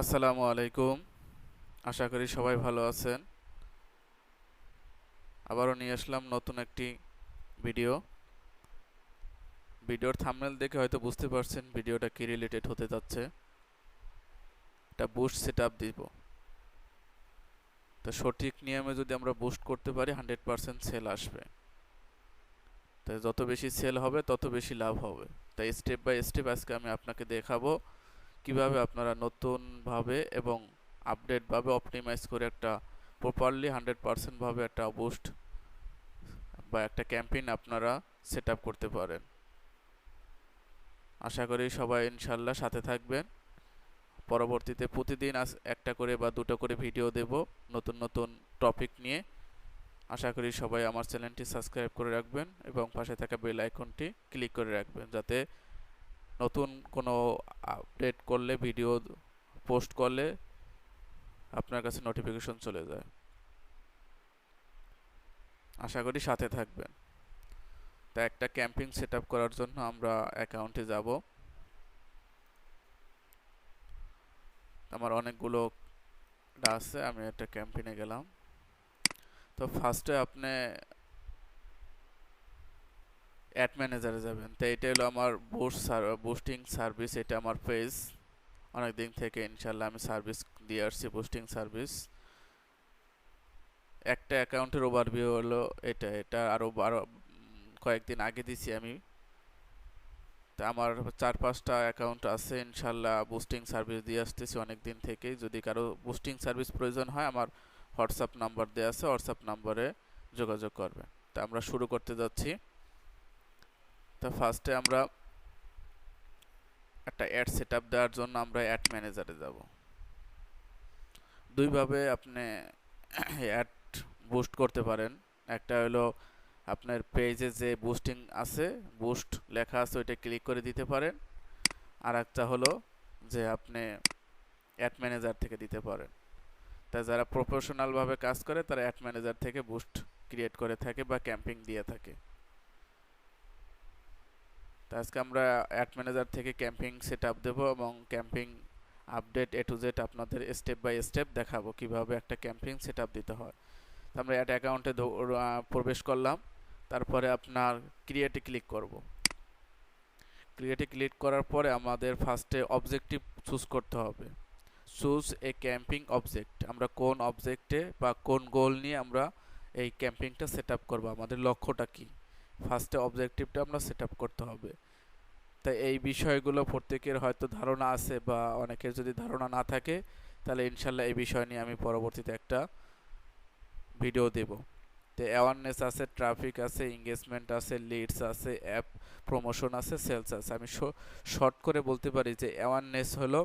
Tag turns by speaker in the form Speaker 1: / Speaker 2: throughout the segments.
Speaker 1: আসসালামু আলাইকুম। আশা করি সবাই ভালো আছেন। আবারও নিয়ে আসলাম নতুন একটি ভিডিও। ভিডিওর থাম্বনেল দেখে হয়তো বুঝতে পারছেন ভিডিওটা কি রিলেটেড হতে যাচ্ছে। এটা বুস্ট সেটআপ দিব। তো সঠিক নিয়মে যদি আমরা বুস্ট করতে পারি 100% সেল আসবে। তাই যত বেশি সেল হবে তত বেশি লাভ হবে। তাই স্টেপ বাই স্টেপ আজকে আমি আপনাকে দেখাবো কিভাবে আপনারা নতুনভাবে এবং আপডেটভাবে অপটিমাইজ করে একটা প্রপারলি 100% ভাবে একটা বুস্ট বা একটা ক্যাম্পেইন আপনারা সেটআপ করতে পারেন। আশা করি সবাই ইনশাল্লাহ সাথে থাকবেন। পরবর্তীতে প্রতিদিন একটা করে বা দুটো করে ভিডিও দেব নতুন নতুন টপিক নিয়ে। আশা করি সবাই আমার চ্যানেলটি সাবস্ক্রাইব করে রাখবেন এবং পাশে থাকা বেল আইকনটি ক্লিক করে রাখবেন, যাতে নতুন কোনো আপডেট করলে, ভিডিও পোস্ট করলে আপনার কাছে নোটিফিকেশন চলে যায়। আশা করি সাথে থাকবেন। তা একটা ক্যাম্পেইন সেটআপ করার জন্য আমরা অ্যাকাউন্টে যাব। আমার অনেকগুলো আছে, আমি একটা ক্যাম্পেইনে গেলাম। তো ফার্স্টে আপনি অ্যাড ম্যানেজারে যাবেন। তো এটা হলো আমার বুস্টিং সার্ভিস, এটা আমার পেজ। অনেক দিন থেকে ইনশাল্লাহ আমি সার্ভিস দিয়ে আসছি, বুস্টিং সার্ভিস। একটা অ্যাকাউন্টের ওভারভিউ হলো এটা আরও কয়েকদিন আগে দিছি আমি। তা আমার 4-5টা অ্যাকাউন্ট আছে ইনশাল্লাহ, বুস্টিং সার্ভিস দিয়ে আসতেছি অনেক দিন থেকেই। যদি কারো বুস্টিং সার্ভিস প্রয়োজন হয়, আমার হোয়াটসঅ্যাপ নাম্বার দেওয়া আছে, হোয়াটসঅ্যাপ নাম্বারে যোগাযোগ করবেন। তা আমরা শুরু করতে যাচ্ছি। তা ফার্স্টে আমরা একটা অ্যাড সেটআপ দেওয়ার জন্য আমরা অ্যাড ম্যানেজারে যাব। দুইভাবে আপনি অ্যাড বুস্ট করতে পারেন। একটা হলো আপনার পেজে যে বুস্টিং আছে, বুস্ট লেখা আছে, ওইটা ক্লিক করে দিতে পারেন। আর একটা হলো যে আপনি অ্যাড ম্যানেজার থেকে দিতে পারেন। তা যারা প্রফেশনালভাবে কাজ করে তারা অ্যাড ম্যানেজার থেকে বুস্ট ক্রিয়েট করে থাকে বা ক্যাম্পিং দিয়ে থাকে। তো আজকে আমরা অ্যাড ম্যানেজার থেকে ক্যাম্পিং সেটআপ দেবো এবং camping update A to Z আপনাদের স্টেপ বাই স্টেপ দেখাবো কিভাবে একটা ক্যাম্পিং সেটআপ দিতে হয়। তো আমরা অ্যাড অ্যাকাউন্টে প্রবেশ করলাম। তারপরে আপনার ক্রিয়েটে ক্লিক করব। ক্রিয়েটে ক্লিক করার পরে আমাদের ফার্স্টে অবজেক্টিভ চুজ করতে হবে। Choose a camping object. আমরা কোন অবজেক্টে বা কোন গোল নিয়ে আমরা এই ক্যাম্পিংটা সেটআপ করব, আমাদের লক্ষ্যটা কি, ফার্স্টে অবজেক্টিভটা আমরা সেটআপ করতে হবে। তাই এই বিষয়গুলো প্রত্যেকের হয়তো ধারণা আছে, বা অনেকের যদি ধারণা না থাকে তাহলে ইনশাল্লাহ এই বিষয় নিয়ে আমি পরবর্তীতে একটা ভিডিও দেব। তো অ্যাওয়ারনেস আছে, ট্রাফিক আছে, এঙ্গেজমেন্ট আছে, লিডস আছে, অ্যাপ প্রমোশন আছে, সেলস আছে। আমি শর্ট করে বলতে পারি যে অ্যাওয়ারনেস হলো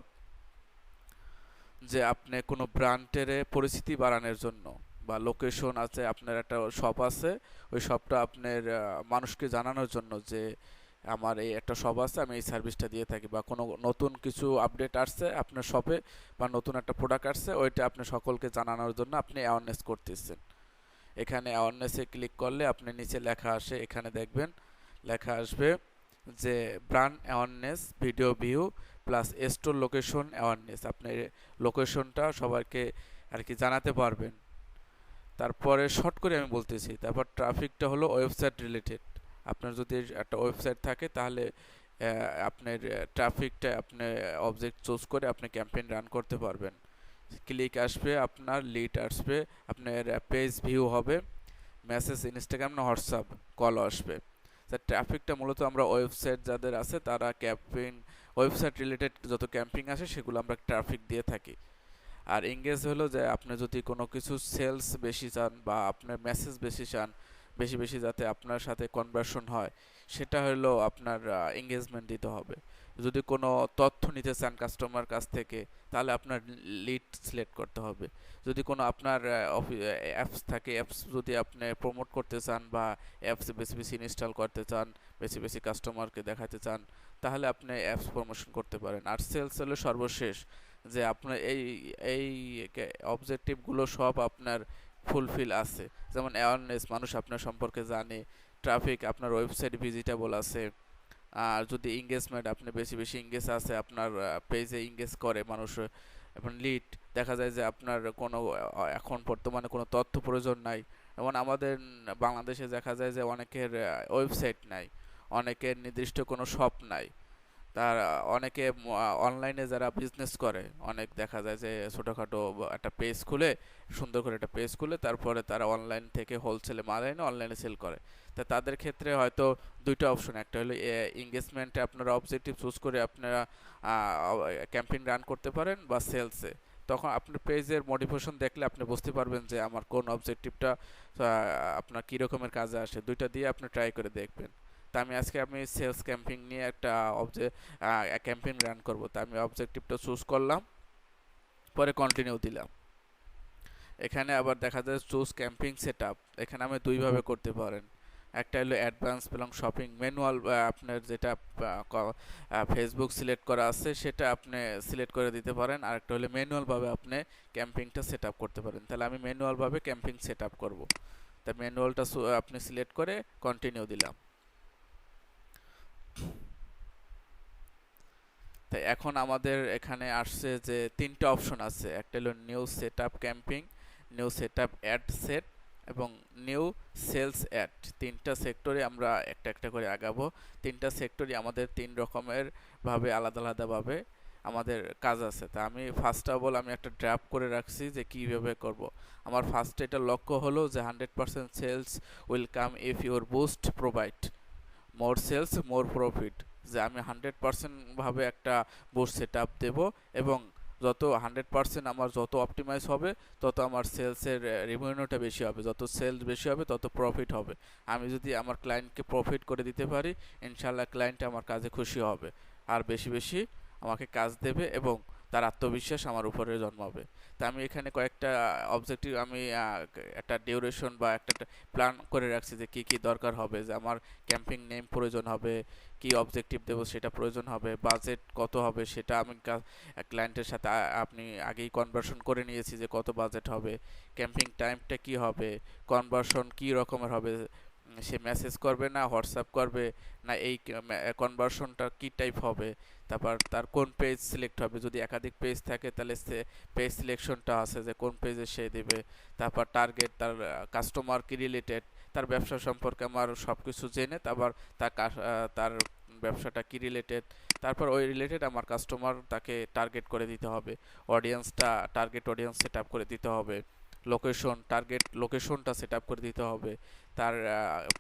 Speaker 1: যে আপনি কোনো ব্র্যান্ডের পরিচিতি বাড়ানোর জন্য, বা লোকেশন আছে, আপনার একটা শপ আছে, ওই শপটা আপনার মানুষকে জানানোর জন্য যে আমার এই একটা শপ আছে, আমি এই সার্ভিসটা দিয়ে থাকি, বা কোনো নতুন কিছু আপডেট আসছে আপনার শপে, বা নতুন একটা প্রোডাক্ট আসছে, ওইটা আপনি সকলকে জানানোর জন্য আপনি অ্যাওয়ারনেস করতেছেন। এখানে অ্যাওয়ারনেসে ক্লিক করলে আপনি নিচে লেখা আসে, এখানে দেখবেন লেখা আসবে যে brand awareness video view plus store location awareness. আপনি লোকেশনটা সবাইকে আর কি জানাতে পারবেন। তারপরে শর্ট করে আমি বলতেছি, তারপর ট্রাফিকটা হলো ওয়েবসাইট রিলেটেড। আপনার যদি একটা ওয়েবসাইট থাকে তাহলে আপনার ট্রাফিকটা আপনি অবজেক্ট চুজ করে আপনি ক্যাম্পেইন রান করতে পারবেন। ক্লিক আসবে, আপনার লিড আসবে, আপনার পেজ ভিউ হবে, মেসেজ ইনস্টাগ্রাম না হোয়াটসঅ্যাপ কল আসবে। ট্রাফিকটা মূলত আমরা ওয়েবসাইট যাদের আছে তারা ক্যাম্পেইন, ওয়েবসাইট রিলেটেড যত ক্যাম্পিং আসে সেগুলো আমরা ট্রাফিক দিয়ে থাকি। আর এঙ্গেজ হলো যে আপনি যদি কোনো কিছু সেলস বেশি চান বা আপনার মেসেজ বেশি চান, বেশি বেশি যাতে আপনার সাথে কনভার্সন হয়, সেটা হলো আপনার এঙ্গেজমেন্ট দিতে হবে। যদি কোনো তথ্য নিতে চান কাস্টমার কাছ থেকে তাহলে আপনার লিড সিলেক্ট করতে হবে। যদি কোনো আপনার অ্যাপস থাকে, অ্যাপস যদি আপনি প্রমোট করতে চান বা অ্যাপস বেশি বেশি ইনস্টল করতে চান, বেশি বেশি কাস্টমারকে দেখাতে চান, তাহলে আপনি অ্যাপস প্রমোশন করতে পারেন। আর সেলস হলো সর্বশেষ, যে আপনার এই এই অবজেক্টিভগুলো সব আপনার ফুলফিল আছে। যেমন অ্যাওয়ারনেস, মানুষ আপনার সম্পর্কে জানে, ট্রাফিক, আপনার ওয়েবসাইট ভিজিটেবল আছে। আর যদি এঙ্গেজমেন্ট, আপনি বেশি বেশি এঙ্গেজ আছে, আপনার পেজে এঙ্গেজ করে মানুষ, এবং লিড দেখা যায় যে আপনার কোনো এখন বর্তমানে কোনো তথ্য প্রয়োজন নাই। যেমন আমাদের বাংলাদেশে দেখা যায় যে অনেকের ওয়েবসাইট নাই, অনেকের নির্দিষ্ট কোনো শপ নাই। তার অনেকে অনলাইনে যারা বিজনেস করে, অনেক দেখা যায় যে ছোটোখাটো একটা পেজ খুলে, সুন্দর করে একটা পেজ খুলে তারপরে তারা অনলাইন থেকে হোলসেলে মাল এনে অনলাইনে সেল করে। তা তাদের ক্ষেত্রে হয়তো দুইটা অপশন, একটা হলো এঙ্গেজমেন্টে আপনারা অবজেক্টিভ চুজ করে আপনারা ক্যাম্পেইন রান করতে পারেন, বা সেলসে। তখন আপনার পেজের মোটিভেশন দেখলে আপনি বুঝতে পারবেন যে আমার কোন অবজেক্টিভটা আপনার কী রকমের কাজে আসে। দুইটা দিয়ে আপনি ট্রাই করে দেখবেন। তা আমি সেলস ক্যাম্পেইন নিয়ে একটা ক্যাম্পেইন রান করব। তা আমি অবজেক্টিভটা চুজ করলাম, পরে কন্টিনিউ দিলাম। এখানে আবার দেখা যায় চুজ ক্যাম্পেইন সেটআপ, এখানে আমি দুইভাবে করতে পারেন। একটা হলো অ্যাডভান্স এবং শপিং ম্যানুয়াল, আপনার যেটা ফেসবুক সিলেক্ট করা আছে সেটা আপনি সিলেক্ট করে দিতে পারেন। আর একটা হলো ম্যানুয়ালভাবে আপনি ক্যাম্পেইনটা সেট আপ করতে পারেন। তাহলে আমি ম্যানুয়ালভাবে ক্যাম্পেইন সেট আপ করবো। তা ম্যানুয়ালটা আপনি সিলেক্ট করে কন্টিনিউ দিলাম। তাই এখন আমাদের এখানে আসছে যে তিনটা অপশন আছে, একটা হলো new setup camping, new setup ad set এবং নিউ সেলস অ্যাড। তিনটা সেক্টরে আমরা একটা একটা করে আগাবো। তিনটা সেক্টরই আমাদের তিন রকমের ভাবে আলাদা আলাদাভাবে আমাদের কাজ আছে। তা আমি ফার্স্ট অফ অল আমি একটা ড্রাফট করে রাখছি যে কীভাবে করব। আমার ফার্স্ট এটা লক্ষ্য হলো যে 100% sales will come if your boost provide more sales more profit. যে আমি 100% ভাবে একটা বুস্ট সেট আপ দেবো, এবং যত 100% আমার যত অপটিমাইজ হবে তত আমার সেলসের রেভিনিউটা বেশি হবে, যত সেলস বেশি হবে তত প্রফিট হবে। আমি যদি আমার ক্লায়েন্টকে প্রফিট করে দিতে পারি, ইনশাল্লাহ ক্লায়েন্ট আমার কাজে খুশি হবে, আর বেশি বেশি আমাকে কাজ দেবে এবং তার আত্মবিশ্বাস আমার উপরে জন্মাবে। তা আমি এখানে কয়েকটা অবজেক্টিভ আমি একটা ডিউরেশন বা একটা প্ল্যান করে রাখছি যে কি কি দরকার হবে। যে আমার ক্যাম্পিং নেম প্রয়োজন হবে, কি অবজেক্টিভ দেবো সেটা প্রয়োজন হবে, বাজেট কত হবে সেটা আমি ক্লায়েন্টের সাথে আপনি আগেই কনভার্সন করে নিয়েছি যে কত বাজেট হবে, ক্যাম্পিং টাইমটা কি হবে, কনভার্সন কি রকমের হবে, সে মেসেজ করবে না হোয়াটসঅ্যাপ করবে, না এই কনভার্সনটা কি টাইপ হবে, তারপর তার কোন পেজ সিলেক্ট হবে, যদি একাধিক পেজ থাকে তাহলে সে পেজ সিলেকশনটা আছে যে কোন পেজে সে দেবে, তারপর টার্গেট, তার কাস্টমার কি রিলেটেড, তার ব্যবসা সম্পর্কে আমার সব কিছু জেনে তারপর তার ব্যবসাটা কি রিলেটেড, তারপর ওই রিলেটেড আমার কাস্টমার তাকে টার্গেট করে দিতে হবে, অডিয়েন্সটা টার্গেট অডিয়েন্স সেট আপ করে দিতে হবে, লোকেশন টার্গেট লোকেশনটা সেট আপ করে দিতে হবে, তার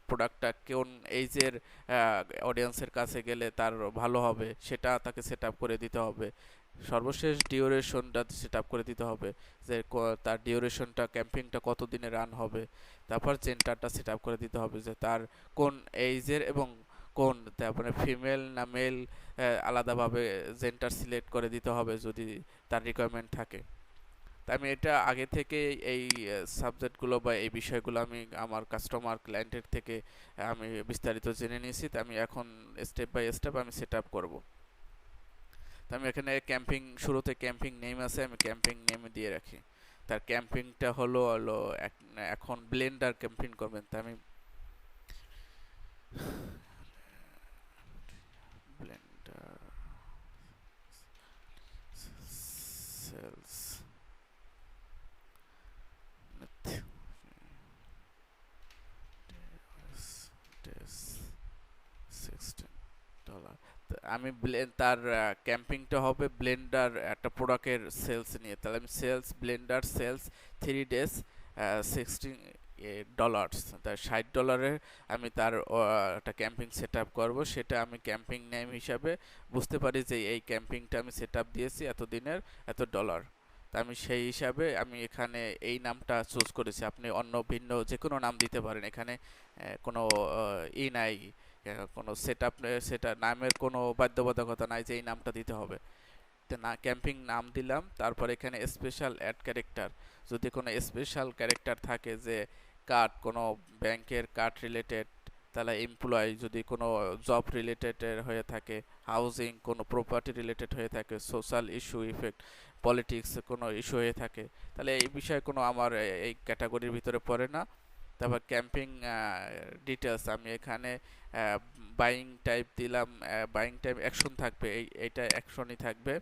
Speaker 1: প্রোডাক্টটা কোন এইজের অডিয়েন্সের কাছে গেলে তার ভালো হবে সেটা তাকে সেট আপ করে দিতে হবে, সর্বশেষ ডিউরেশনটা সেট আপ করে দিতে হবে যে তার ডিউরেশনটা ক্যাম্পিংটা কত দিনে রান হবে, তারপর জেন্ডারটা সেট আপ করে দিতে হবে যে তার কোন এইজের এবং কোন, তারপরে ফিমেল না মেল আলাদাভাবে জেন্ডার সিলেক্ট করে দিতে হবে যদি তার রিকোয়ারমেন্ট থাকে। তা আমি এটা আগে থেকে এই সাবজেক্টগুলো বা এই বিষয়গুলো আমি আমার কাস্টমার ক্লায়েন্টের থেকে আমি বিস্তারিত জেনে নিয়েছি। তা আমি এখন স্টেপ বাই স্টেপ আমি সেট আপ করবো। তো আমি এখানে ক্যাম্পিং, শুরুতে ক্যাম্পিং নেম আছে, আমি ক্যাম্পিং নেম দিয়ে রাখি। তার ক্যাম্পিংটা হলো হলো এখন ব্লেন্ডার ক্যাম্পিং করবেন। তা আমি ব্লেন্ডার সেলস $16। আমি তার ক্যাম্পিংটা হবে ব্লেন্ডার একটা প্রোডাক্টের সেলস নিয়ে। তাহলে আমি সেলস ব্লেন্ডার সেলস 3 days $16। তার $60 আমি তার একটা ক্যাম্পিং সেট আপ করবো। সেটা আমি ক্যাম্পিং নেম হিসাবে বুঝতে পারি যে এই ক্যাম্পিংটা আমি সেট আপ দিয়েছি এত দিনের এত ডলার। তা আমি সেই হিসাবে আমি এখানে এই নামটা চুজ করেছি। আপনি অন্য ভিন্ন যে কোনো নাম দিতে পারেন, এখানে কোনো নাই, কোনো সেটা নামের কোনো বাধ্যবাধকতা নাই যে এই নামটা দিতে হবে। তো না ক্যাম্পিং নাম দিলাম। তারপর এখানে স্পেশাল অ্যাড ক্যারেক্টার, যদি কোনো স্পেশাল ক্যারেক্টার থাকে যে কার্ড, কোনো ব্যাংকের কার্ড রিলেটেড, তাহলে এমপ্লয় যদি কোনো জব রিলেটেড হয়ে থাকে, হাউজিং কোনো প্রপার্টি রিলেটেড হয়ে থাকে, সোশ্যাল ইস্যু ইফেক্ট পলিটিক্স কোনো ইস্যু হয়ে থাকে, তাহলে এই বিষয়ে কোনো আমার এই ক্যাটাগরির ভিতরে পড়ে না। তারপর ক্যাম্পিং ডিটেলস আমি এখানে বাইং টাইপ দিলাম, বাইং টাইপ অ্যাকশন থাকবে, এইটা অ্যাকশনই থাকবে।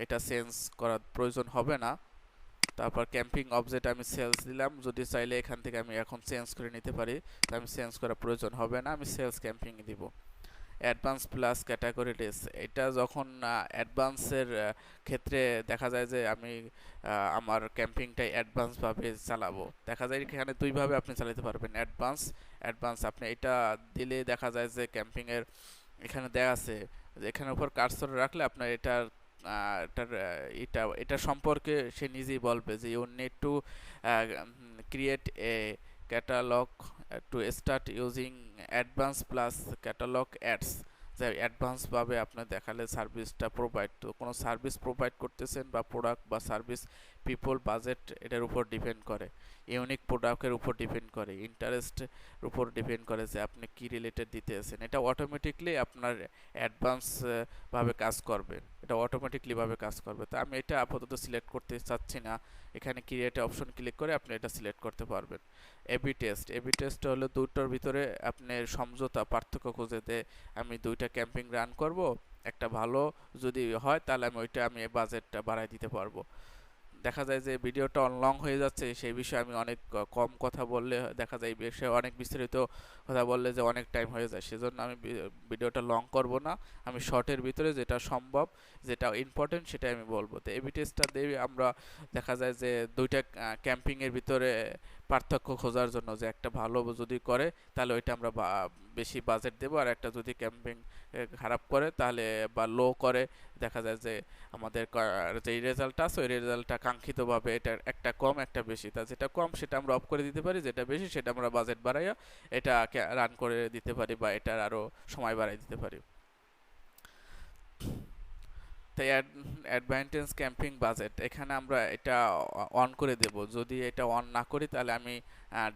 Speaker 1: এটা চেঞ্জ করার প্রয়োজন হবে না। তারপর ক্যাম্পিং অবজেক্ট আমি সেলস দিলাম, যদি চাইলে এখান থেকে আমি এখন চেঞ্জ করে নিতে পারি, তো আমি চেঞ্জ করার প্রয়োজন হবে না, আমি সেলস ক্যাম্পিং দিব। অ্যাডভান্স প্লাস ক্যাটাগরি ডেস, এটা যখন অ্যাডভান্সের ক্ষেত্রে দেখা যায় যে আমি আমার ক্যাম্পিংটাই অ্যাডভান্সভাবে চালাবো, দেখা যায় এখানে দুইভাবে আপনি চালাতে পারবেন। অ্যাডভান্স আপনি এটা দিলে দেখা যায় যে ক্যাম্পিংয়ের এখানে দেয়া আছে যে এখানে উপর কার্সর রাখলে আপনার এটা সম্পর্কে সে নিজেই বলবে যে you need to create a catalogue to start using advance plus catalogue ads, যে অ্যাডভান্সভাবে আপনি দেখালে সার্ভিসটা প্রোভাইড, তো কোনো সার্ভিস প্রোভাইড করতেছেন বা প্রোডাক্ট বা সার্ভিস, পিপল বাজেট এটার উপর ডিপেন্ড করে, ইউনিক প্রোডাক্টের উপর ডিপেন্ড করে, ইন্টারেস্টের উপর ডিপেন্ড করে যে আপনি কি রিলেটেড দিতেছেন। এটা অটোমেটিকলি আপনার অ্যাডভান্স ভাবে কাজ করবে, এটা অটোমেটিকলি ভাবে কাজ করবে। তো আমি এটা আপাতত সিলেক্ট করতে চাচ্ছি না, এখানে ক্রিয়েট অপশন ক্লিক করে আপনি এটা সিলেক্ট করতে পারবেন। এবি টেস্ট হলো দুটোর ভিতরে আপনি সমঝোতা পার্থক্য খুঁজেতে আমি দুইটা ক্যাম্পিং রান করব, একটা ভালো যদি হয় তাহলে আমি বাজেটটা বাড়াই দিতে পারবো। দেখা যায় যে ভিডিওটা লং হয়ে যাচ্ছে, সেই বিষয়ে আমি অনেক কম কথা বললে দেখা যায় এই বিষয়ে অনেক বিস্তারিত কথা বললে যে অনেক টাইম হয়ে যায়, সেজন্য আমি ভিডিওটা লং করব না, আমি শর্টের ভিতরে যেটা সম্ভব, যেটা ইম্পর্টেন্ট সেটাই আমি বলবো। তো এবি টেস্টটা দিয়ে আমরা দেখা যায় যে দুইটা ক্যাম্পিংয়ের ভিতরে পার্থক্য খোঁজার জন্য, যে একটা ভালো যদি করে তাহলে ওইটা আমরা বেশি বাজেট দেবো, আর একটা যদি ক্যাম্পিং খারাপ করে তাহলে বা লো করে দেখা যায় যে আমাদের যে রেজাল্টটা আছে ওই রেজাল্টটা কাঙ্ক্ষিতভাবে এটা একটা কম একটা বেশি, তা যেটা কম সেটা আমরা অফ করে দিতে পারি, যেটা বেশি সেটা আমরা বাজেট বাড়াইয়া এটা রান করে দিতে পারি বা এটার আরও সময় বাড়াই দিতে পারি। তাই অ্যাডভান্টেজ ক্যাম্পিং বাজেট এখানে আমরা এটা অন করে দেব, যদি এটা অন না করি তাহলে আমি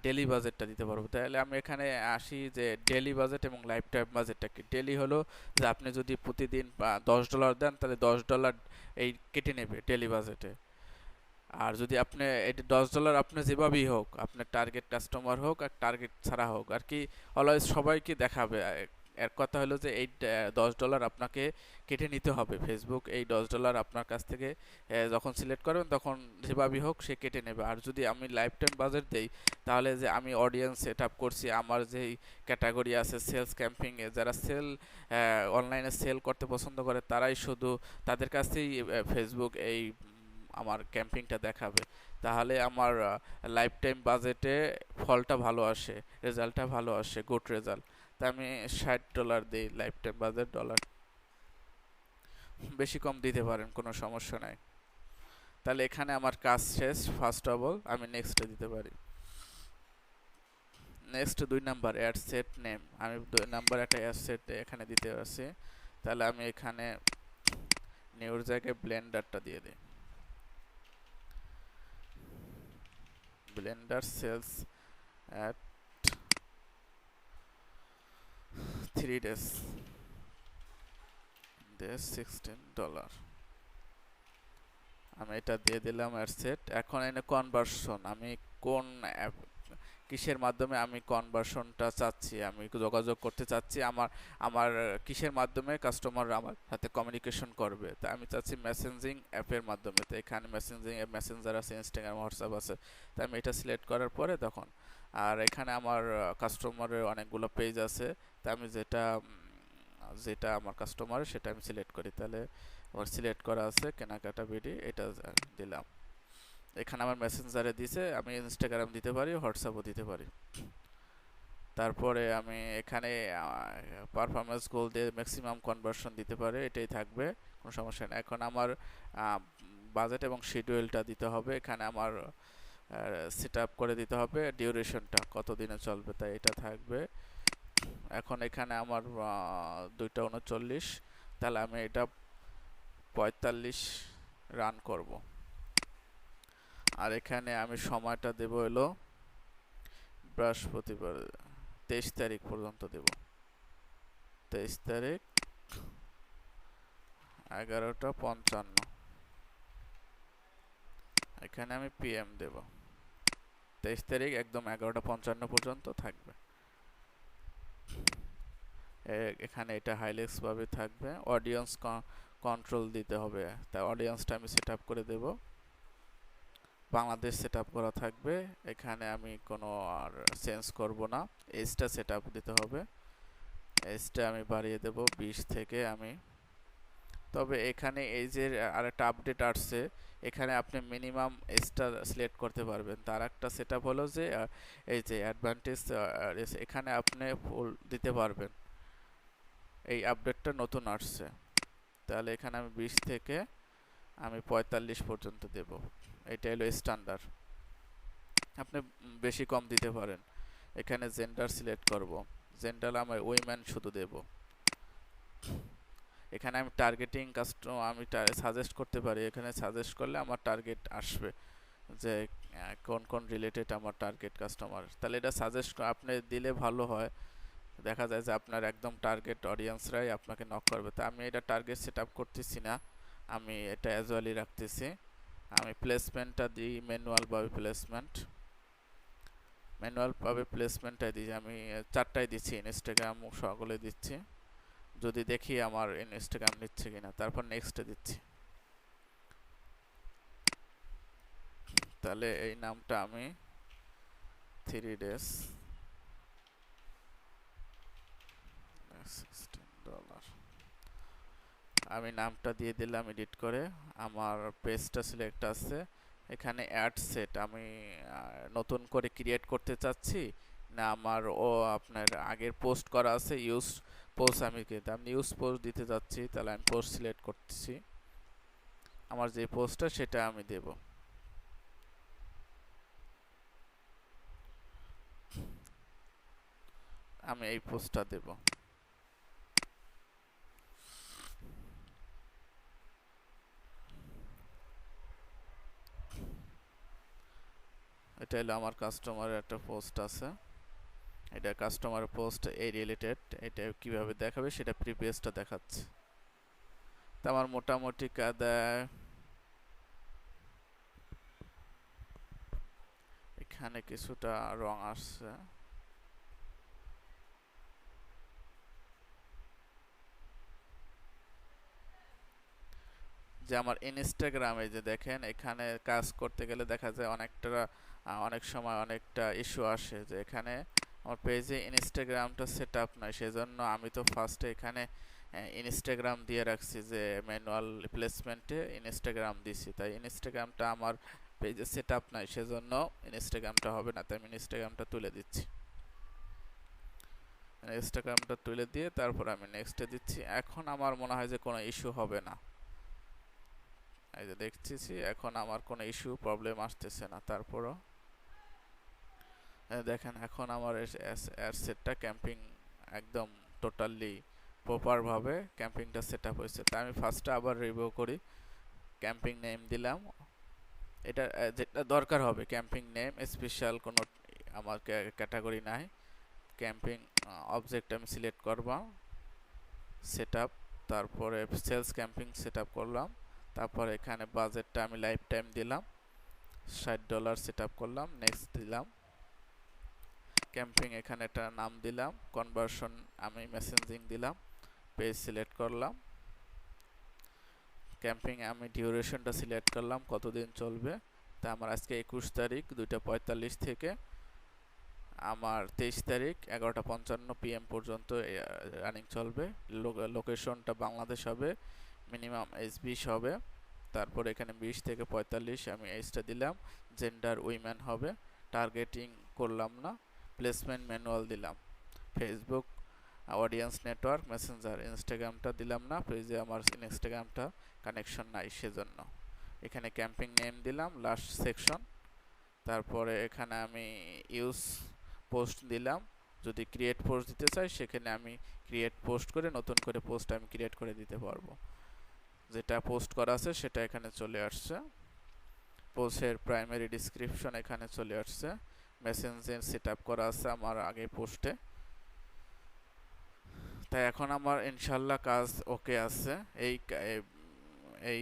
Speaker 1: ডেলি বাজেটটা দিতে পারবো। তাহলে আমি এখানে আসি যে ডেলি বাজেট এবং লাইফ টাইম বাজেটটা কি। ডেলি হলো যে আপনি যদি প্রতিদিন $10 দেন তাহলে $10 এই কেটে নেবে ডেলি বাজেটে। আর যদি আপনি এটা $10 আপনি যেভাবেই হোক, আপনার টার্গেট কাস্টমার হোক আর টার্গেট ছাড়া হোক আর কি, অলওয়েজ সবাইকে দেখাবে। এর কথা হলো যে এই $10 আপনাকে কেটে নিতে হবে, ফেসবুক এই $10 আপনার কাছ থেকে যখন সিলেক্ট করবেন তখন যেভাবেই হোক সে কেটে নেবে। আর যদি আমি লাইফ টাইম বাজেট দেই তাহলে যে আমি অডিয়েন্স সেট আপ করছি, আমার যেই ক্যাটাগরি আছে সেলস ক্যাম্পিংয়ে, যারা অনলাইনে সেল করতে পছন্দ করে তারাই শুধু তাদের কাছেই ফেসবুক এই আমার ক্যাম্পিংটা দেখাবে, তাহলে আমার লাইফ টাইম বাজেটে ফলটা ভালো আসে, রেজাল্টটা ভালো আসে, গুড রেজাল্ট। তা আমি $60 দিই লাইফ টাইম বাজেট ডলার, বেশি কম দিতে পারেন কোনো সমস্যা নাই। তাহলে এখানে আমার কাজ শেষ। ফার্স্ট অফ অল আমি নেক্সটে দিতে পারি। Next 2 number ad set name, আমি 2 নাম্বার একটা অ্যাড সেট এখানে দিতে পারছি, তাহলে আমি এখানে নিউর জায়গায় ব্লেন্ডারটা দিয়ে দিই, ব্লেন্ডার সেলস at 3 days $16। আমি এটা দিয়ে দিলাম অ্যাড সেট। এখন এনে কনভার্সন, আমি কোন কিসের মাধ্যমে আমি কনভার্সনটা চাচ্ছি, আমি যোগাযোগ করতে চাচ্ছি, আমার কিসের মাধ্যমে কাস্টমার আমার সাথে কমিউনিকেশন করবে। তা আমি চাচ্ছি মেসেঞ্জিং অ্যাপের মাধ্যমে, তো এখানে মেসেঞ্জিং অ্যাপ, মেসেঞ্জার আছে, ইনস্টাগ্রাম, হোয়াটসঅ্যাপ আছে, তো আমি এটা সিলেক্ট করার পরে তখন আর এখানে আমার কাস্টমারের অনেকগুলো পেজ আছে, তা আমি যেটা আমার কাস্টমার সেটা আমি সিলেক্ট করি। তাহলে আমার সিলেক্ট করা আছে কেনাকাটা বিডি, এটা দিলাম। এখানে আমার মেসেঞ্জারে দিছে, আমি ইনস্টাগ্রাম দিতে পারি, হোয়াটসঅ্যাপও দিতে পারি। তারপরে আমি এখানে পারফরমেন্স গোল দিয়ে ম্যাক্সিমাম কনভার্সন দিতে পারে, এটাই থাকবে, কোনো সমস্যা নেই। এখন আমার বাজেট এবং শিডিউলটা দিতে হবে, এখানে আমার সেট আপ করে দিতে হবে ডিউরেশনটা কত দিনে চলবে, তাই এটা থাকবে। এখন এখানে আমার 2:39, তাহলে আমি এটা 45 রান করব। আর এখানে আমি সময়টা দেব হলো বৃহস্পতিবার 23 তারিখ পর্যন্ত দেব, 23 তারিখ 11:55। এখানে আমি PM দেব, 23 তারিখ একদম 11:55 পর্যন্ত থাকবে। এখানে এটা হাইলাইটস ভাবে থাকবে। অডিয়েন্স কন্ট্রোল দিতে হবে। তাই অডিয়েন্সটা আমি সেট আপ করে দেব, বাংলাদেশ সেট আপ করা থাকবে। এখানে আমি কোনো আর চেঞ্জ করব না, এজটা সেট আপ দিতে হবে। এজটা আমি বাড়িয়ে দেব 20 থেকে আমি। তবে এখানে এজের আরেকটা আপডেট আসছে, এখানে আপনি মিনিমাম এজটা সিলেক্ট করতে পারবেন। তার একটা সেট আপ হলো যে এই যে অ্যাডভান্টেজ, এখানে আপনি ফুল দিতে পারবেন। এই আপডেটটা নতুন আসছে। তাহলে এখানে আমি 20 থেকে আমি 45 পর্যন্ত দেব। এটা হলো স্ট্যান্ডার্ড, আপনি বেশি কম দিতে পারেন। এখানে জেন্ডার সিলেক্ট করব, জেন্ডার আমি উইমেন শুধু দেব। এখানে আমি টার্গেটিং কাস্টমার আমি সাজেস্ট করতে পারি, এখানে সাজেস্ট করলে আমার টার্গেট আসবে যে কোন কোন রিলেটেড আমার টার্গেট কাস্টমার। তাহলে এটা সাজেস্ট আপনি দিলে ভালো হয়, দেখা যায় যে আপনার একদম টার্গেট অডিয়েন্সরাই আপনাকে নক করবে। তা আমি এটা টার্গেট সেট আপ করতেছি না, আমি এটা অ্যাজুয়ালি রাখতেছি। আমি প্লেসমেন্টটা দিই ম্যানুয়ালভাবে প্লেসমেন্ট, ম্যানুয়ালভাবে প্লেসমেন্টটা দিই আমি 4টাই দিচ্ছি, ইনস্টাগ্রাম সকলে দিচ্ছি। যদি দেখি আমার ইনস্টাগ্রাম নিচ্ছে কিনা, তারপর নেক্সটে দিচ্ছি। তাহলে এই নামটা আমি 3 days $16 আমি নামটা দিয়ে দিলাম এডিট করে। আমার পেজটা সিলেক্ট আছে, এখানে অ্যাড সেট আমি নতুন করে ক্রিয়েট করতে চাচ্ছি না আমার আপনার আগের পোস্ট করা আছে ইউজ পোস্ট, আমি ইউজ পোস্ট দিতে যাচ্ছি। তাহলে আমি পোস্ট সিলেক্ট করতেছি, আমার যে পোস্টটা সেটা আমি দেব। আমি এই পোস্টটা দেব। এটা হলো আমার কাস্টমারের একটা পোস্ট আছে, এটা কাস্টমার পোস্ট এই রিলেটেড। এটা কিভাবে দেখাবে সেটা প্রিভিয়াসটা দেখাচ্ছে। তো আমার মোটামুটি এখানে কিছুটা রং আসছে। যে আমার ইনস্টাগ্রামে যে দেখেন এখানে কাজ করতে গেলে দেখা যায় অনেক সময় অনেকটা ইস্যু আসে যে এখানে আমার পেজে ইনস্টাগ্রামটা সেট আপ নয়। সেজন্য আমি তো ফার্স্টে এখানে ইনস্টাগ্রাম দিয়ে রাখছি, যে ম্যানুয়াল প্লেসমেন্টে ইনস্টাগ্রাম দিছি, তাই ইনস্টাগ্রামটা আমার পেজে সেট আপ নাই, সেজন্য ইনস্টাগ্রামটা হবে না। তাই আমি ইনস্টাগ্রামটা তুলে দিচ্ছি। ইনস্টাগ্রামটা তুলে দিয়ে তারপর আমি নেক্সটে দিচ্ছি। এখন আমার মনে হয় যে কোনো ইস্যু হবে না, এই যে দেখতেছি এখন আমার কোনো ইস্যু প্রবলেম আসতেছে না। তারপরও দেখেন এখন আমার অ্যাড সেটটা ক্যাম্পিং একদম টোটালি প্রপারভাবে ক্যাম্পিংটা সেট আপ হয়েছে। তাই আমি ফার্স্টে আবার রিভিউ করি, ক্যাম্পিং নেম দিলাম, এটা যেটা দরকার হবে ক্যাম্পিং নেম, স্পেশাল কোনো আমার ক্যাটাগরি নাই। ক্যাম্পিং অবজেক্ট আমি সিলেক্ট করব, সেট আপ, তারপরে সেলস ক্যাম্পিং সেট আপ করলাম। তারপর এখানে বাজেটটা আমি লাইফ টাইম দিলাম, $60 সেট আপ করলাম, নেক্সট দিলাম। ক্যাম্পিং এখানে একটা নাম দিলাম, কনভার্সন আমি মেসেঞ্জিং দিলাম, পেজ সিলেক্ট করলাম। ক্যাম্পিং আমি ডিউরেশনটা সিলেক্ট করলাম কতদিন চলবে। তা আমার আজকে 21 তারিখ 2:45 থেকে আমার 23 তারিখ 11:55 PM পর্যন্ত রানিং চলবে। লোকেশনটা বাংলাদেশ হবে, মিনিমাম এজ 20 হবে। তারপর এখানে 20 থেকে 45 আমি এজটা দিলাম, জেন্ডার উইমেন হবে, টার্গেটিং করলাম না, প্লেসমেন্ট ম্যানুয়াল দিলাম, ফেসবুক অডিয়েন্স নেটওয়ার্ক মেসেঞ্জার, ইনস্টাগ্রামটা দিলাম না, পেজে আমার ইনস্টাগ্রামটা কানেকশন নাই সেজন্য। এখানে ক্যাম্পিং নেম দিলাম লাস্ট সেকশন। তারপরে এখানে আমি ইউজ পোস্ট দিলাম, যদি ক্রিয়েট পোস্ট দিতে চাই সেখানে আমি ক্রিয়েট পোস্ট করে নতুন করে পোস্ট আমি ক্রিয়েট করে দিতে পারবো। যেটা পোস্ট করা আছে সেটা এখানে চলে আসছে, পোস্টের প্রাইমারি ডিসক্রিপশন এখানে চলে আসছে, মেসেঞ্জার সেট আপ করা আছে আমার আগে পোস্টে। তাই এখন আমার ইনশাল্লাহ কাজ ওকে আছে। এই এই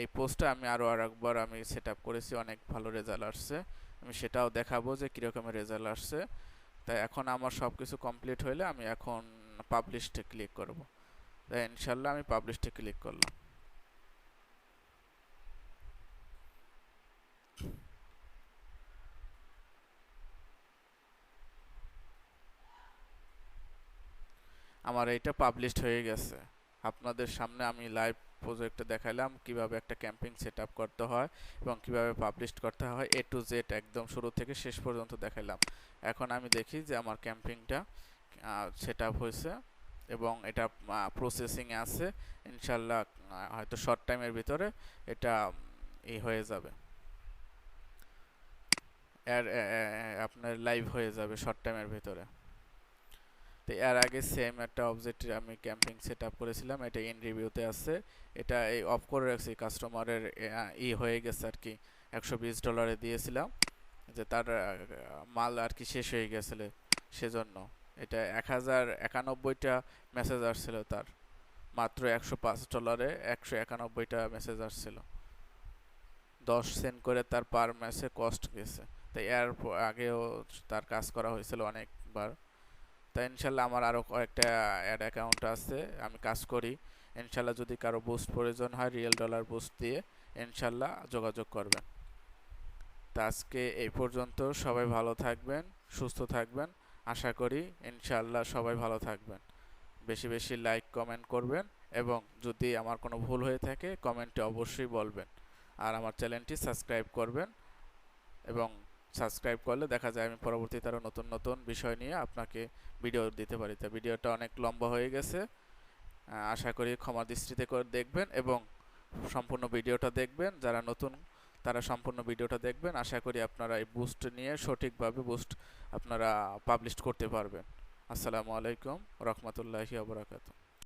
Speaker 1: এই পোস্টটা আমি আরও আরেকবার আমি সেট আপ করেছি, অনেক ভালো রেজাল্ট আসছে, আমি সেটাও দেখাবো যে কীরকমের রেজাল্ট আসছে। তাই এখন আমার সব কিছু কমপ্লিট হইলে আমি এখন পাবলিশে ক্লিক করব। তাই ইনশাল্লাহ আমি পাবলিশে ক্লিক করলাম। আমার এইটা পাবলিশড হয়ে গেছে। আপনাদের সামনে আমি লাইভ প্রজেক্টে দেখাইলাম কিভাবে একটা ক্যাম্পিং সেট আপ করতে হয় এবং কিভাবে পাবলিশ করতে হয়, এ টু জেড একদম শুরু থেকে শেষ পর্যন্ত দেখাইলাম। এখন আমি দেখি যে আমার ক্যাম্পিংটা সেট আপ হয়েছে এবং এটা প্রসেসিংয়ে আছে। ইনশাল্লাহ হয়তো শর্ট টাইমের ভিতরে এটা হয়ে যাবে, আপনার লাইভ হয়ে যাবে শর্ট টাইমের ভিতরে। তো এর আগে সেম একটা অবজেক্ট আমি ক্যাম্পিং সেট আপ করেছিলাম, এটা ইন রিভিউতে আছে। এটা এই অফ করে রাখছি, কাস্টমারের হয়ে গেছে আর কি, $120 দিয়েছিলাম যে তার মাল আর কি শেষ হয়ে গেছিল, সেজন্য এটা 1091টা মেসেজ আসছিল, তার মাত্র $105 191টা মেসেজ আসছিল, 10 সেন্ট করে তার পার মেসে কস্ট গেছে। তাই এর আগেও তার কাজ করা হয়েছিল অনেকবার। তাই ইনশাল্লাহ আমার আরও কয়েকটা অ্যাড অ্যাকাউন্ট আছে, আমি কাজ করি। ইনশাল্লাহ যদি কারো বুস্ট প্রয়োজন হয় রিয়েল ডলার বুস্ট দিয়ে ইনশাল্লাহ যোগাযোগ করবেন। তা আজকে এই পর্যন্ত, সবাই ভালো থাকবেন, সুস্থ থাকবেন, আশা করি ইনশাল্লাহ সবাই ভালো থাকবেন। বেশি বেশি লাইক কমেন্ট করবেন এবং যদি আমার কোনো ভুল হয়ে থাকে কমেন্টে অবশ্যই বলবেন। আর আমার চ্যানেলটি সাবস্ক্রাইব করবেন, এবং সাবস্ক্রাইব করলে দেখা যায় আমি পরবর্তীতে আরও নতুন নতুন বিষয় নিয়ে আপনাকে ভিডিও দিতে পারি। তা ভিডিওটা অনেক লম্বা হয়ে গেছে, আশা করি ক্ষমা দৃষ্টিতে করে দেখবেন এবং সম্পূর্ণ ভিডিওটা দেখবেন। যারা নতুন তারা সম্পূর্ণ ভিডিওটা দেখবেন, আশা করি আপনারা এই বুস্ট নিয়ে সঠিকভাবে বুস্ট আপনারা পাবলিশ করতে পারবেন। আসসালামু আলাইকুম রহমতুল্লাহি ওয়া বারাকাতুহু।